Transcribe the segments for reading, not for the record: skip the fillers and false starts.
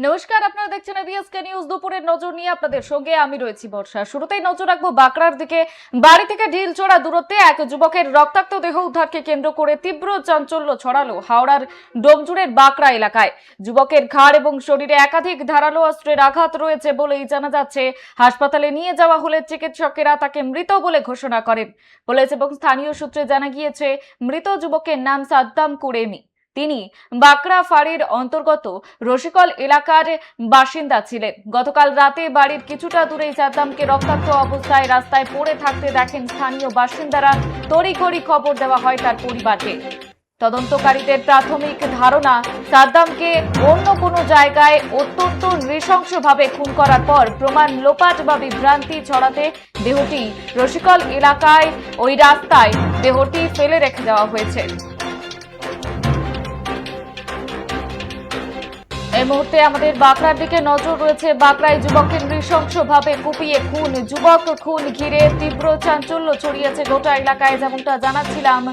নমস্কার, আপনারা দেখছেন এবিএসকে নিউজ। দুপুরের নজর নিয়ে আপনাদের সঙ্গে আমি রয়েছি বর্ষা। শুরুতেই নজর রাখবো বাঁকড়ার দিকে। বাড়ি থেকে ঢিলছোড়া দূরত্বে এক যুবকের রক্তাক্ত দেহ উদ্ধারকে কেন্দ্র করে তীব্র চাঞ্চল্য ছড়ালো হাওড়ার ডোমজুড়ের বাঁকড়া এলাকায়। যুবকের ঘাড় এবং শরীরে একাধিক ধারালো অস্ত্রের আঘাত রয়েছে বলেই জানা যাচ্ছে। হাসপাতালে নিয়ে যাওয়া হলে চিকিৎসকেরা তাকে মৃত বলে ঘোষণা করেন। পুলিশ এবং স্থানীয় সূত্রে জানা গিয়েছে, মৃত যুবকের নাম সাদ্দাম কুরেমি। তিনি বাঁকড়া ফাঁড়ির অন্তর্গত রসিকল এলাকার বাসিন্দা ছিলেন। গতকাল রাতে বাড়ির কিছুটা দূরেই সাদ্দামকে রক্তাক্ত অবস্থায় রাস্তায় পড়ে থাকতে দেখেন স্থানীয় বাসিন্দারা। তড়িঘড়ি খবর দেওয়া হয় তার পরিবারকে। তদন্তকারীদের প্রাথমিক ধারণা, সাদ্দামকে অন্য কোনো জায়গায় অত্যন্ত নৃশংসভাবে খুন করার পর প্রমাণ লোপাট বা বিভ্রান্তি ছড়াতে দেহটি রসিকল এলাকায় ওই রাস্তায় দেহটি ফেলে রেখে দেওয়া হয়েছে। এই মুহূর্তে আমাদের বাঁকড়ার দিকে নজর রয়েছে। বাঁকড়ায় যুবকের নৃশংসভাবে কুপিয়ে খুন, যুবক খুন ঘিরে তীব্র চাঞ্চল্য ছড়িয়েছে গোটা এলাকায়। যেমনটা জানাচ্ছিলাম,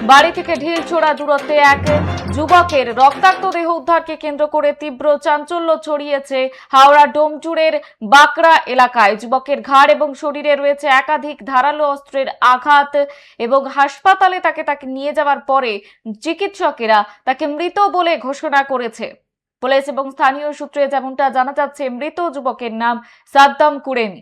বাড়ি থেকে ঢিলছোড়া দূরত্বে এক যুবকের রক্তাক্ত দেহ উদ্ধারকে কেন্দ্র করে তীব্র চাঞ্চল্য ছড়িয়েছে হাওড়া ডোমজুড়ের বাঁকড়া এলাকায়। যুবকের ঘাড় এবং শরীরে রয়েছে একাধিক ধারালো অস্ত্রের আঘাত এবং হাসপাতালে তাকে নিয়ে যাওয়ার পরে চিকিৎসকেরা তাকে মৃত বলে ঘোষণা করেছে। পুলিশ এবং স্থানীয় সূত্রে যেমনটা জানা যাচ্ছে, মৃত যুবকের নাম সাদ্দাম কুরেমি।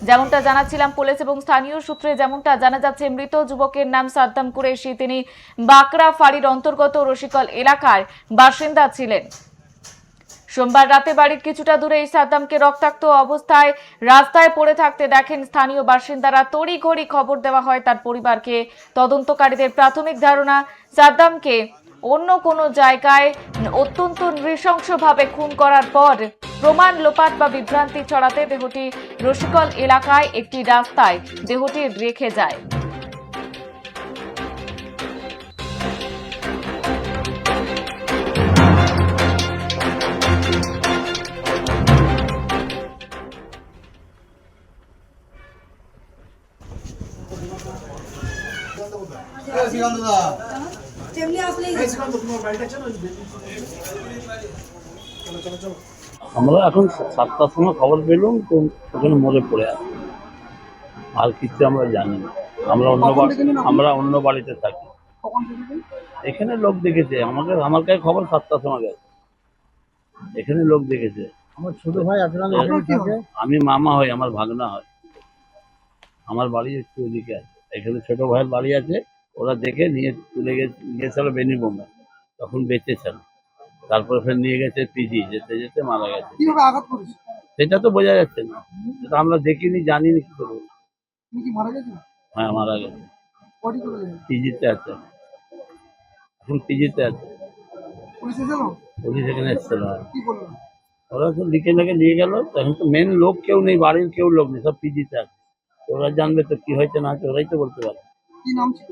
যেমনটা জানাচ্ছিলাম, পুলিশ এবং স্থানীয় সূত্রে যেমনটা জানা যাচ্ছে, মৃত যুবকের নাম সাদ্দাম কুরেশি। তিনি বাঁকড়া ফাঁড়ির অন্তর্গত রসিকল এলাকার বাসিন্দা ছিলেন। সোমবার রাতে বাড়ির কিছুটা দূরে এই সাদ্দামকে রক্তাক্ত অবস্থায় রাস্তায় পড়ে থাকতে দেখেন স্থানীয় বাসিন্দারা। তড়িঘড়ি খবর দেওয়া হয় তার পরিবারকে। তদন্তকারীদের প্রাথমিক ধারণা, সাদ্দামকে অন্য কোনো জায়গায় অত্যন্ত নৃশংসভাবে খুন করার পর প্রমাণ লোপাট বা বিভ্রান্তি ছড়াতে দেহটি রসিকল এলাকায় একটি রাস্তায় দেহটি রেখে যায়। আমরা এখন 7টার সময় খবর পেলাম তো ওখানে মরে পড়ে আছে। আর কিছু আমরা জানি না। আমরা অন্য বাড়িতে থাকি। এখানে লোক দেখেছে, আমার কাছে খবর 7টার সময় গেছে। এখানে লোক দেখেছে। আমার ছোট ভাই আপনার আমি মামা হই, আমার ভাগনা হয়। আমার বাড়ি একটু ওদিকে আছে। এখানে ছোট ভাইয়ের বাড়ি আছে। ওরা দেখে নিয়ে তুলে গিয়েছিল বেনিবোমে, তখন বেঁচেছিল। তারপরে ফের নিয়ে গেছে পিজি, যেতে যেতে মারা গেছে। কিভাবে আঘাত করেছে? সেটা তো বোঝা যাচ্ছে না, সেটা আমরা দেখিনি, জানিনি কি করবো। তুমি কি মারা গেছে? হ্যাঁ, মারা গেছে। বডি করে গেছে? পিজিতে আছে, এখন পিজিতে আছে। পুলিশ এসেছিল? পুলিশ এখানে এসেছিল। কি বললো? ওরা তো লিখে নিয়ে গেল। এখন তো মেন লোক কেউ নেই, বাড়ির কেউ লোক নেই, সব পিজিতে আছে। ওরা জানবে তো কি হয়েছে না হয়েছে, ওরাই তো বলতে পারে। কি নাম ছিল?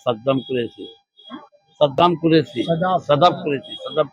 সাদ্দাম কুরেশি। সাদ্দাম কুরেশি। সাদাব কুরেশি। সাদাব